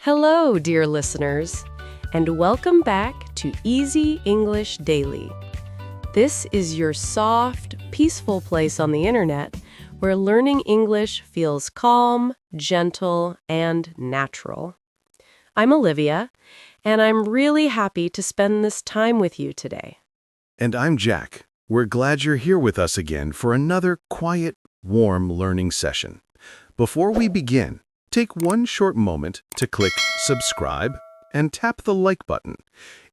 Hello, dear listeners, and welcome back to Easy English Daily. This is your soft, peaceful place on the internet where learning English feels calm, gentle, and natural. I'm Olivia, and I'm really happy to spend this time with you today. And I'm Jack. We're glad you're here with us again for another quiet, warm learning session. Before we begin, take one short moment to click subscribe and tap the like button.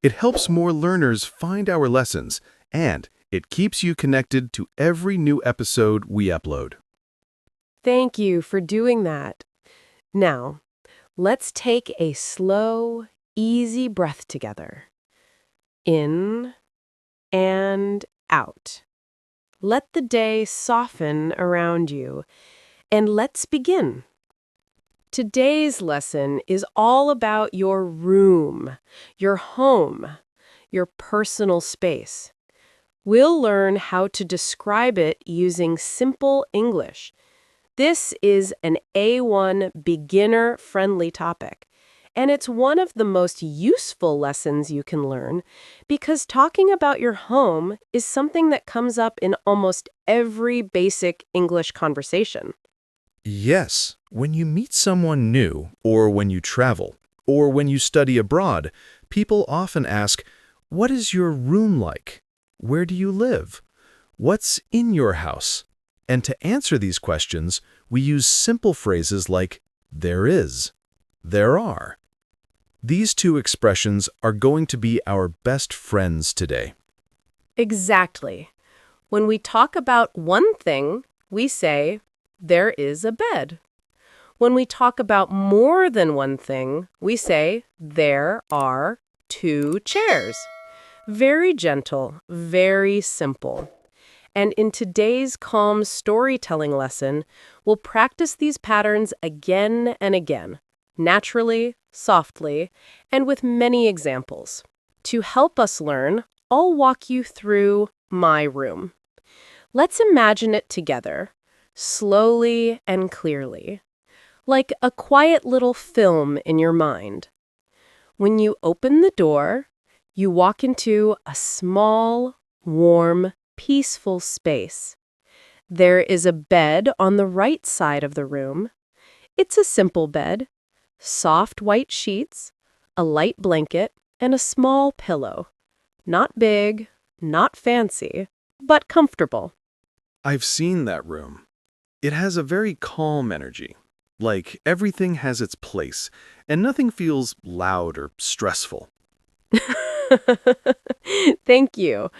It helps more learners find our lessons, and it keeps you connected to every new episode we upload. Thank you for doing that. Now, let's take a slow, easy breath together. In and out. Let the day soften around you, and let's begin. Today's lesson is all about your room, your home, your personal space. We'll learn how to describe it using simple English. This is an A1 beginner-friendly topic, and it's one of the most useful lessons you can learn because talking about your home is something that comes up in almost every basic English conversation. Yes, when you meet someone new, or when you travel, or when you study abroad, people often ask, "What is your room like? Where do you live? What's in your house?" And to answer these questions, we use simple phrases like there is, there are. These two expressions are going to be our best friends today. Exactly. When we talk about one thing, we say, there is a bed. When we talk about more than one thing, we say, there are two chairs. Very gentle, very simple. And in today's calm storytelling lesson, we'll practice these patterns again and again, naturally, softly, and with many examples. To help us learn, I'll walk you through my room. Let's imagine it together, slowly and clearly, like a quiet little film in your mind. When you open the door, you walk into a small, warm, peaceful space. There is a bed on the right side of the room. It's a simple bed, soft white sheets, a light blanket, and a small pillow. Not big, not fancy, but comfortable. I've seen that room. It has a very calm energy, like everything has its place, and nothing feels loud or stressful. Thank you.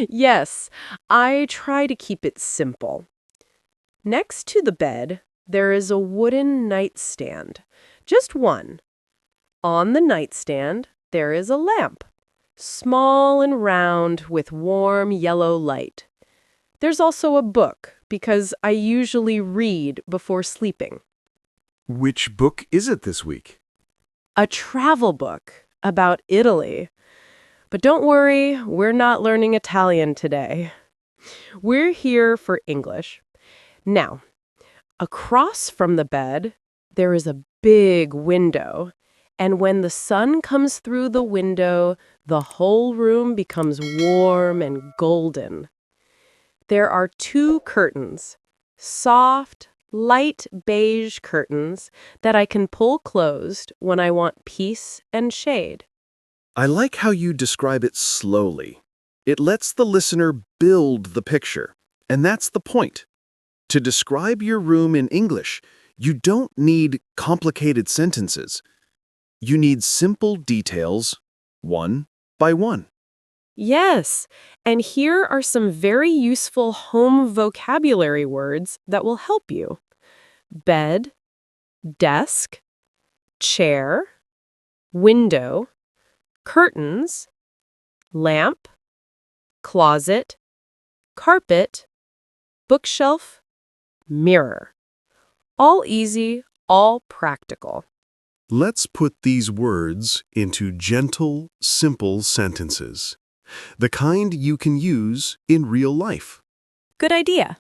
Yes, I try to keep it simple. Next to the bed, there is a wooden nightstand. Just one. On the nightstand, there is a lamp. Small and round with warm yellow light. There's also a book, because I usually read before sleeping. Which book is it this week? A travel book about Italy. But don't worry, we're not learning Italian today. We're here for English. Now, across from the bed, there is a big window. And when the sun comes through the window, the whole room becomes warm and golden. There are two curtains, soft, light beige curtains that I can pull closed when I want peace and shade. I like how you describe it slowly. It lets the listener build the picture, and that's the point. To describe your room in English, you don't need complicated sentences. You need simple details, one by one. Yes, and here are some very useful home vocabulary words that will help you. Bed, desk, chair, window, curtains, lamp, closet, carpet, bookshelf, mirror. All easy, all practical. Let's put these words into gentle, simple sentences. The kind you can use in real life. Good idea.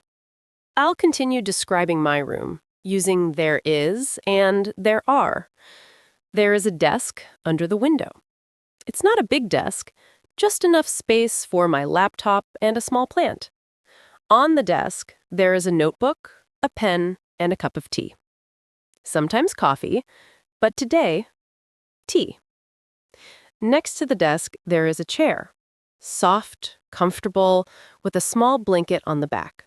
I'll continue describing my room using there is and there are. There is a desk under the window. It's not a big desk, just enough space for my laptop and a small plant. On the desk, there is a notebook, a pen, and a cup of tea. Sometimes coffee, but today, tea. Next to the desk, there is a chair. Soft, comfortable, with a small blanket on the back.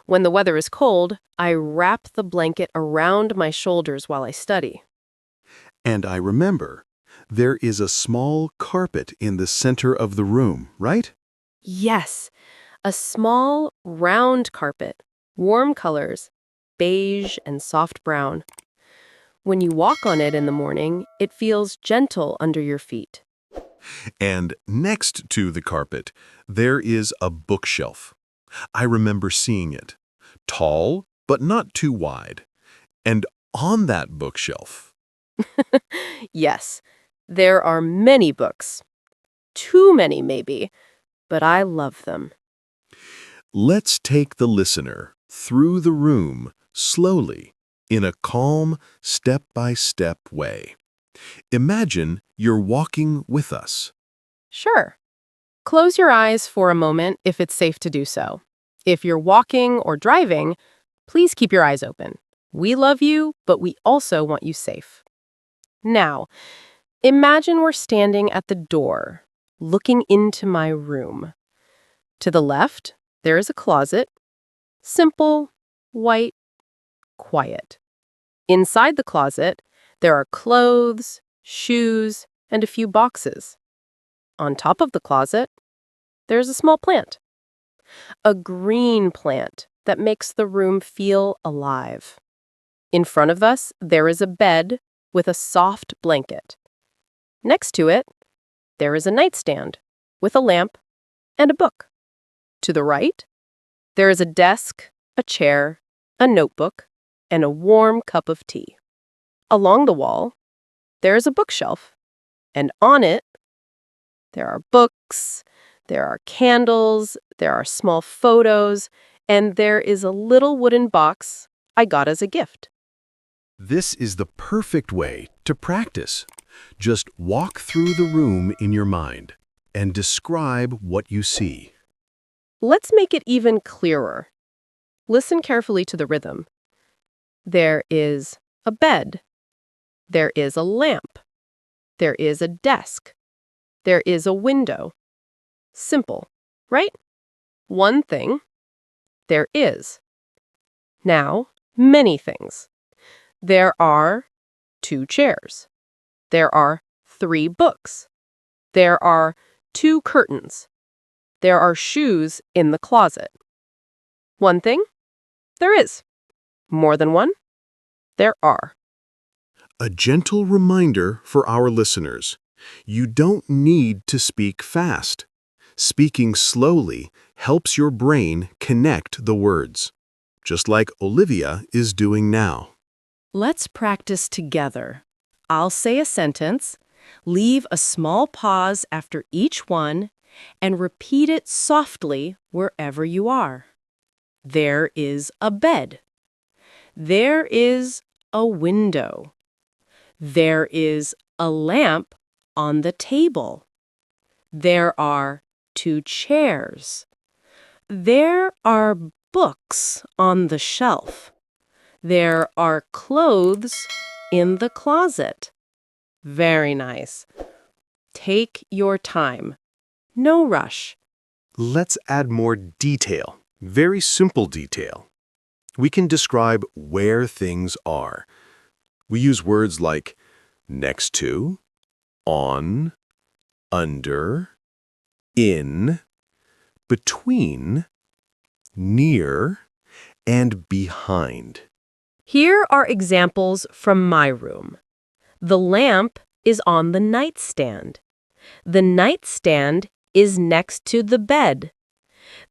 When the weather is cold, I wrap the blanket around my shoulders while I study. And I remember, there is a small carpet in the center of the room, right? Yes, a small, round carpet, warm colors, beige and soft brown. When you walk on it in the morning, it feels gentle under your feet. And next to the carpet, there is a bookshelf. I remember seeing it. Tall, but not too wide. And on that bookshelf, Yes, there are many books. Too many, maybe, but I love them. let's take the listener through the room slowly, in a calm, step-by-step way. Imagine you're walking with us. Sure. Close your eyes for a moment if it's safe to do so. If you're walking or driving, please keep your eyes open. We love you, but we also want you safe. Now, imagine we're standing at the door, looking into my room. To the left, there is a closet. Simple, white, quiet. Inside the closet, there are clothes, shoes, and a few boxes. On top of the closet, there's a small plant. A green plant that makes the room feel alive. In front of us, there is a bed with a soft blanket. Next to it, there is a nightstand with a lamp and a book. To the right, there is a desk, a chair, a notebook, and a warm cup of tea. Along the wall, there is a bookshelf, and on it, there are books, there are candles, there are small photos, and there is a little wooden box I got as a gift. This is the perfect way to practice. Just walk through the room in your mind and describe what you see. Let's make it even clearer. Listen carefully to the rhythm. There is a bed. There is a lamp. There is a desk. There is a window. Simple, right? One thing. There is. Now, many things. There are 2 chairs. There are 3 books. There are 2 curtains. There are shoes in the closet. One thing? There is. More than one? There are. A gentle reminder for our listeners. You don't need to speak fast. Speaking slowly helps your brain connect the words, just like Olivia is doing now. Let's practice together. I'll say a sentence, leave a small pause after each one, and repeat it softly wherever you are. There is a bed. There is a window. There is a lamp on the table. There are 2 chairs. There are books on the shelf. There are clothes in the closet. Very nice. Take your time. No rush. Let's add more detail, very simple detail. We can describe where things are. We use words like next to, on, under, in, between, near, and behind. Here are examples from my room. The lamp is on the nightstand. The nightstand is next to the bed.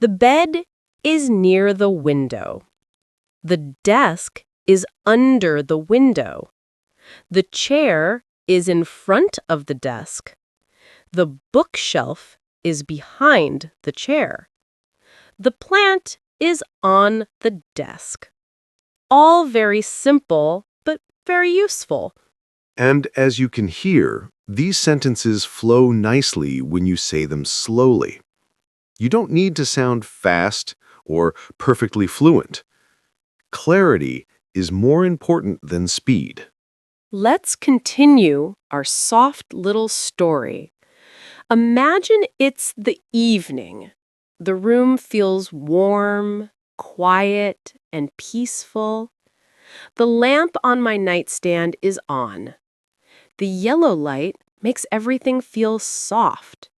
The bed is near the window. The desk is under the window. The chair is in front of the desk. The bookshelf is behind the chair. The plant is on the desk. All very simple, but very useful. And as you can hear, these sentences flow nicely when you say them slowly. You don't need to sound fast or perfectly fluent. Clarity is more important than speed. Let's continue our soft little story. Imagine it's the evening. The room feels warm, quiet, and peaceful. The lamp on my nightstand is on. The yellow light makes everything feel soft.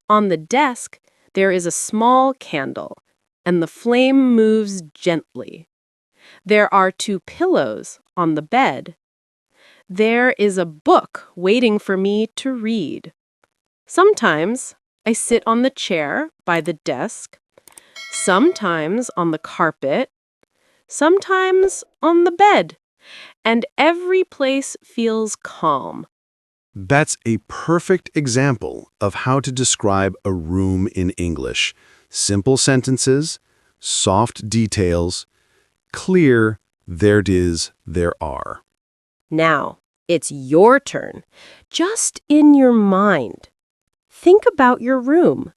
On the desk, there is a small candle, and the flame moves gently. There are two pillows on the bed. There is a book waiting for me to read. Sometimes I sit on the chair by the desk, sometimes on the carpet, sometimes on the bed, and every place feels calm. That's a perfect example of how to describe a room in English. Simple sentences, soft details, clear, there it is, there are. Now, it's your turn. Just in your mind. Think about your room.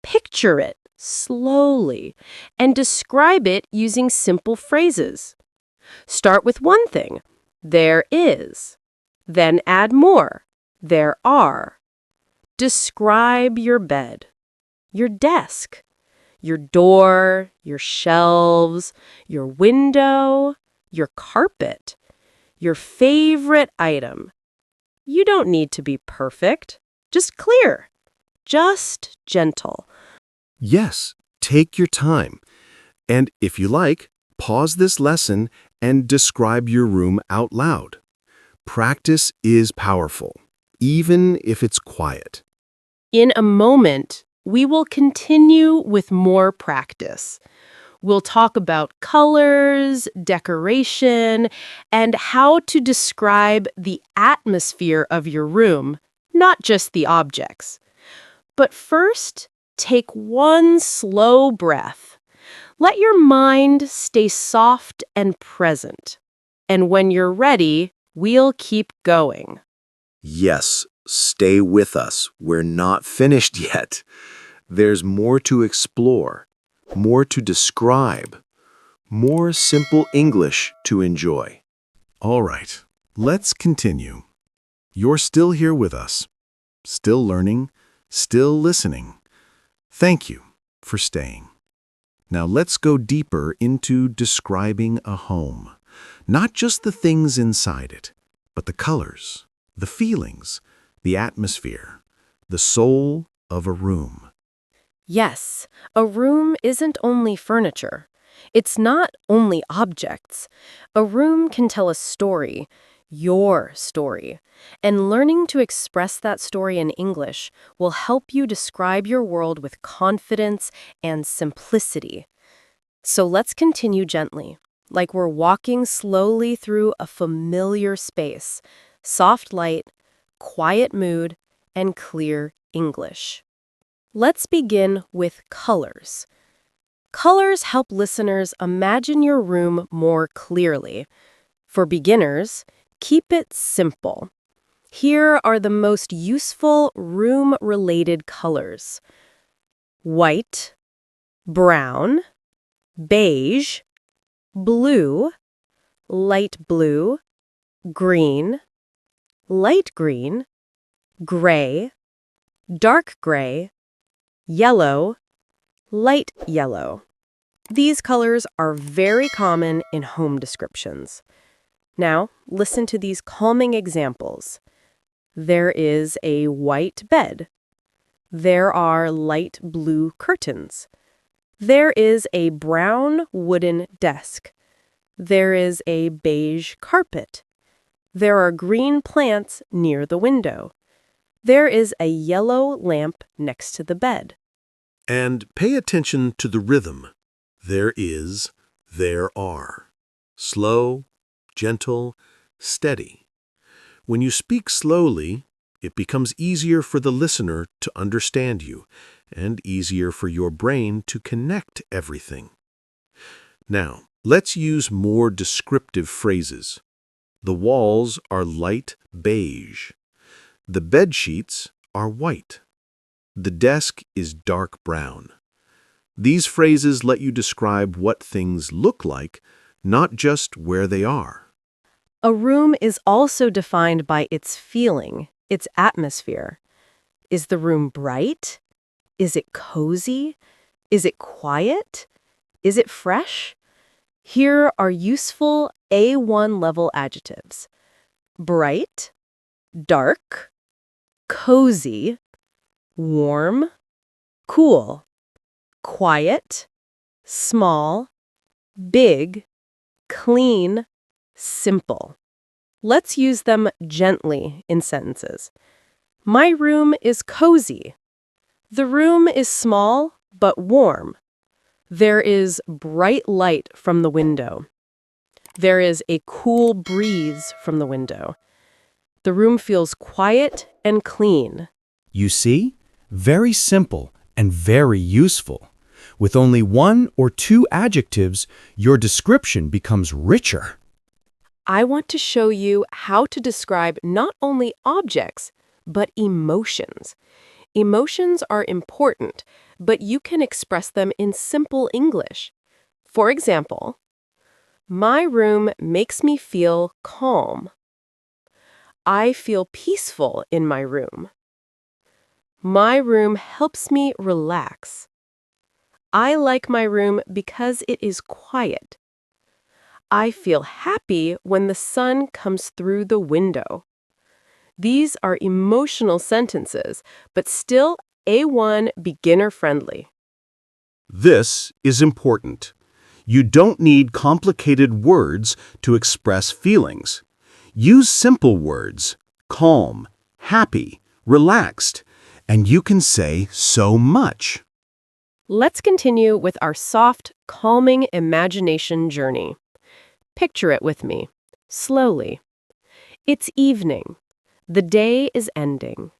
Picture it slowly and describe it using simple phrases. Start with one thing, there is. Then add more, there are. Describe your bed, your desk, your door, your shelves, your window, your carpet, your favorite item. You don't need to be perfect, just clear, just gentle. Yes, take your time. And if you like, pause this lesson and describe your room out loud. Practice is powerful, even if it's quiet. In a moment, we will continue with more practice. We'll talk about colors, decoration, and how to describe the atmosphere of your room, not just the objects. But first, take one slow breath. Let your mind stay soft and present. And when you're ready, we'll keep going. Yes, stay with us. We're not finished yet. There's more to explore, more to describe, more simple English to enjoy. All right, let's continue. You're still here with us, still learning, still listening. Thank you for staying. Now let's go deeper into describing a home. Not just the things inside it, but the colors, the feelings, the atmosphere, the soul of a room. Yes, a room isn't only furniture. It's not only objects. A room can tell a story, your story. And learning to express that story in English will help you describe your world with confidence and simplicity. So let's continue gently, like we're walking slowly through a familiar space, soft light, quiet mood, and clear English. Let's begin with colors. Colors help listeners imagine your room more clearly. For beginners, keep it simple. Here are the most useful room-related colors: white, brown, beige, blue, light blue, green, light green, gray, dark gray, yellow, light yellow. These colors are very common in home descriptions. Now, listen to these calming examples. There is a white bed. There are light blue curtains. There is a brown wooden desk. There is a beige carpet. There are green plants near the window. There is a yellow lamp next to the bed. And pay attention to the rhythm. There is, there are. Slow, gentle, steady. When you speak slowly, it becomes easier for the listener to understand you and easier for your brain to connect everything. Now, let's use more descriptive phrases. The walls are light beige. The bed sheets are white. The desk is dark brown. These phrases let you describe what things look like, not just where they are. A room is also defined by its feeling, its atmosphere. Is the room bright? Is it cozy? Is it quiet? Is it fresh? Here are useful A1 level adjectives: bright, dark, cozy, warm, cool, quiet, small, big, clean, simple. Let's use them gently in sentences. My room is cozy. The room is small but warm. There is bright light from the window. There is a cool breeze from the window. The room feels quiet and clean. You see? Very simple and very useful. With only one or two adjectives, your description becomes richer. I want to show you how to describe not only objects, but emotions. Emotions are important, but you can express them in simple English. For example, my room makes me feel calm. I feel peaceful in my room. My room helps me relax. I like my room because it is quiet. I feel happy when the sun comes through the window. These are emotional sentences, but still A1 beginner-friendly. This is important. You don't need complicated words to express feelings. Use simple words: calm, happy, relaxed, and you can say so much. Let's continue with our soft, calming imagination journey. Picture it with me, slowly. It's evening. The day is ending.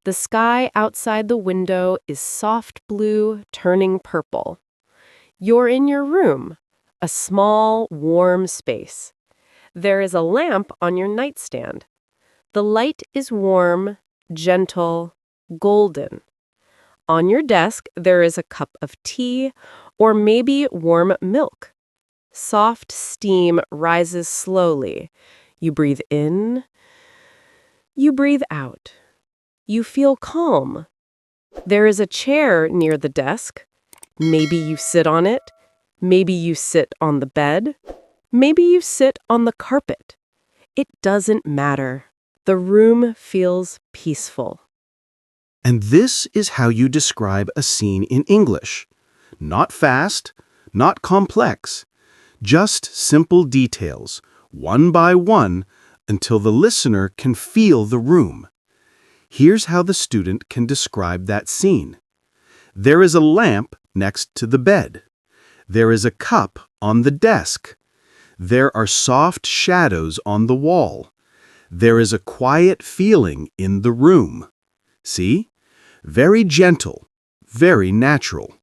The sky outside the window is soft blue, turning purple. You're in your room, a small, warm space. There is a lamp on your nightstand. The light is warm, gentle, golden. On your desk, there is a cup of tea or maybe warm milk. Soft steam rises slowly. You breathe in, you breathe out. You feel calm. There is a chair near the desk. Maybe you sit on it. Maybe you sit on the bed. Maybe you sit on the carpet. It doesn't matter. The room feels peaceful. And this is how you describe a scene in English. Not fast, not complex, just simple details, one by one, until the listener can feel the room. Here's how the student can describe that scene. There is a lamp next to the bed. There is a cup on the desk. There are soft shadows on the wall. There is a quiet feeling in the room. See? Very gentle, very natural.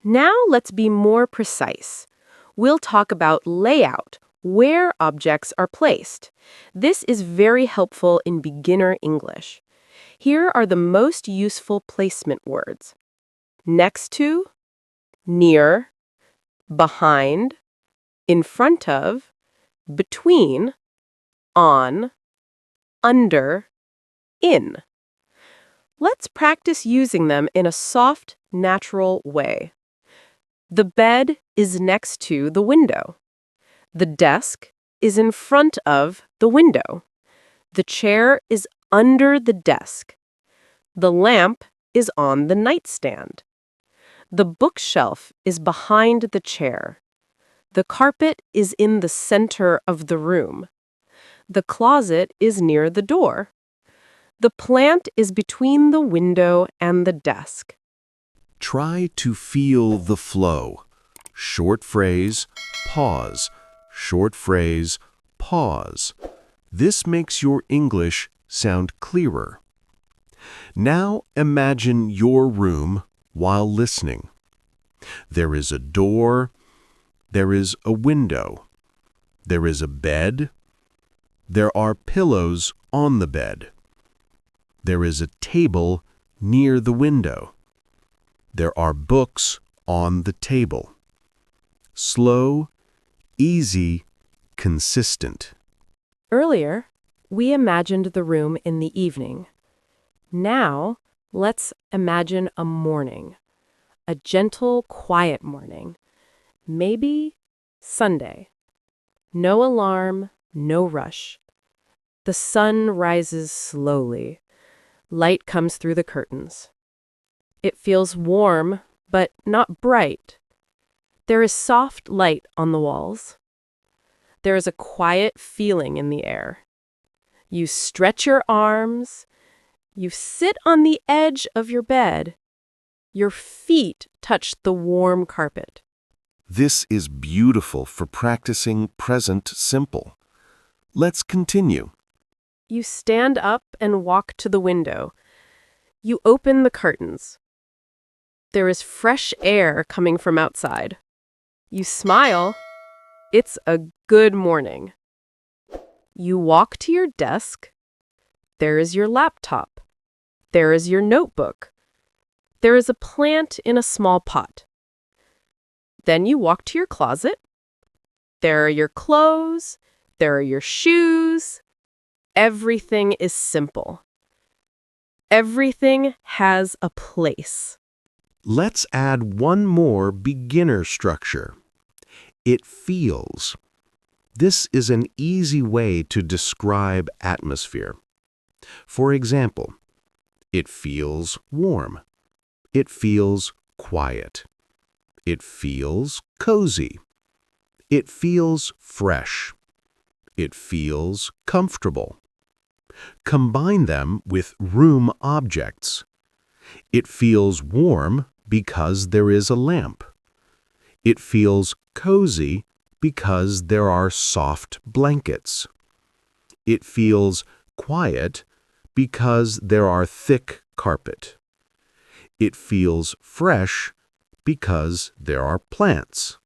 Now let's be more precise. We'll talk about layout, where objects are placed. This is very helpful in beginner English. Here are the most useful placement words: next to, near, behind, in front of, between, on, under, in. Let's practice using them in a soft, natural way. The bed is next to the window. The desk is in front of the window. The chair is under the desk. The lamp is on the nightstand. The bookshelf is behind the chair. The carpet is in the center of the room. The closet is near the door. The plant is between the window and the desk. Try to feel the flow. Short phrase, pause. Short phrase, pause. This makes your English sound clearer. Now imagine your room while listening. There is a door. There is a window. There is a bed. There are pillows on the bed. There is a table near the window. There are books on the table. Slow, easy, consistent. Earlier, we imagined the room in the evening. Now, let's imagine a morning. A gentle, quiet morning. Maybe Sunday. No alarm, no rush. The sun rises slowly. Light comes through the curtains. It feels warm, but not bright. There is soft light on the walls. There is a quiet feeling in the air. You stretch your arms. You sit on the edge of your bed. Your feet touch the warm carpet. This is beautiful for practicing present simple. Let's continue. You stand up and walk to the window. You open the curtains. There is fresh air coming from outside. You smile. It's a good morning. You walk to your desk. There is your laptop. There is your notebook. There is a plant in a small pot. Then you walk to your closet. There are your clothes. There are your shoes. Everything is simple. Everything has a place. Let's add one more beginner structure. It feels. This is an easy way to describe atmosphere. For example, it feels warm. It feels quiet. It feels cozy. It feels fresh. It feels comfortable. Combine them with room objects. It feels warm because there is a lamp. It feels cozy because there are soft blankets. It feels quiet because there are thick carpet. It feels fresh because there are plants.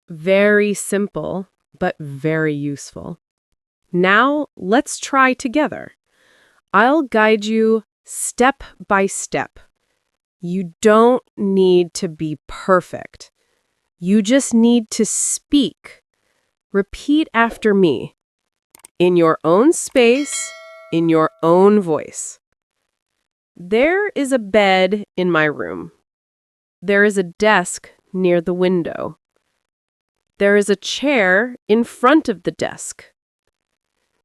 Very simple, but very useful. Now, let's try together. I'll guide you step by step. You don't need to be perfect. You just need to speak. Repeat after me. In your own space, in your own voice. There is a bed in my room. There is a desk near the window. There is a chair in front of the desk.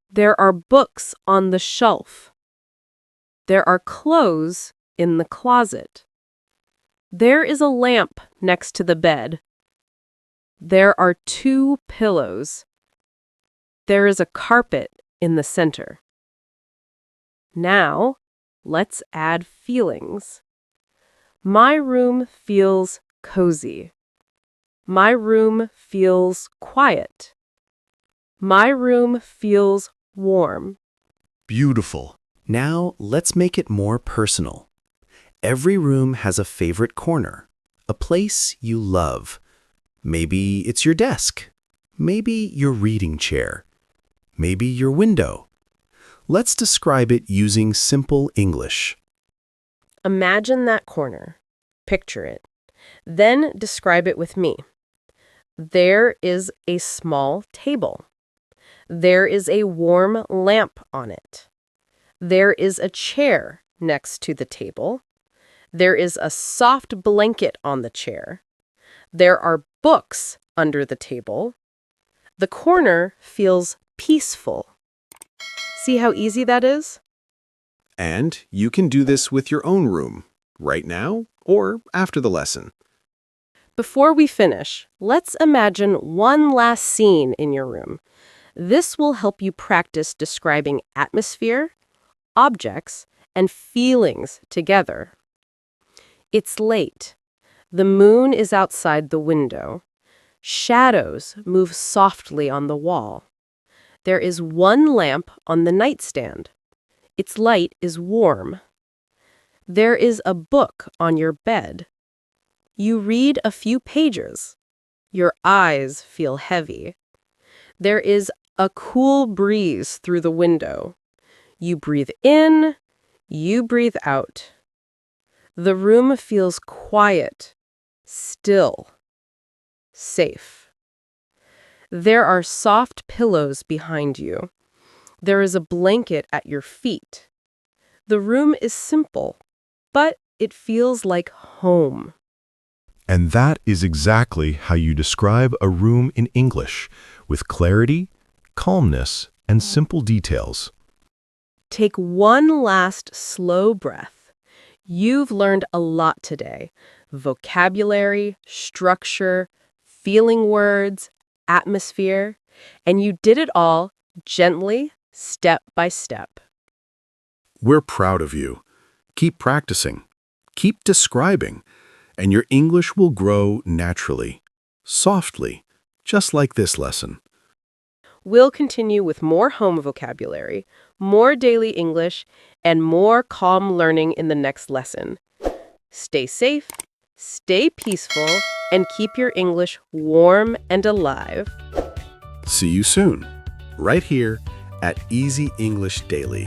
There are books on the shelf. There are clothes in the closet. There is a lamp next to the bed. There are 2 pillows. There is a carpet in the center. Now, let's add feelings. My room feels cozy. My room feels quiet. My room feels warm. Beautiful. Now let's make it more personal. Every room has a favorite corner, a place you love. Maybe it's your desk. Maybe your reading chair. Maybe your window. Let's describe it using simple English. Imagine that corner. Picture it. Then describe it with me. There is a small table. There is a warm lamp on it. There is a chair next to the table. There is a soft blanket on the chair. There are books under the table. The corner feels peaceful. See how easy that is? And you can do this with your own room, right now or after the lesson. Before we finish, let's imagine one last scene in your room. This will help you practice describing atmosphere, objects, and feelings together. It's late. The moon is outside the window. Shadows move softly on the wall. There is one lamp on the nightstand. Its light is warm. There is a book on your bed. You read a few pages. Your eyes feel heavy. There is A cool breeze through the window. You breathe in, you breathe out. The room feels quiet, still, safe. There are soft pillows behind you. There is a blanket at your feet. The room is simple, but it feels like home. And that is exactly how you describe a room in English, with clarity, calmness, and simple details. Take one last slow breath. You've learned a lot today. Vocabulary, structure, feeling words, atmosphere, and you did it all gently, step by step. We're proud of you. Keep practicing. Keep describing. And your English will grow naturally, softly, just like this lesson. We'll continue with more home vocabulary, more daily English, and more calm learning in the next lesson. Stay safe, stay peaceful, and keep your English warm and alive. See you soon, right here at Easy English Daily.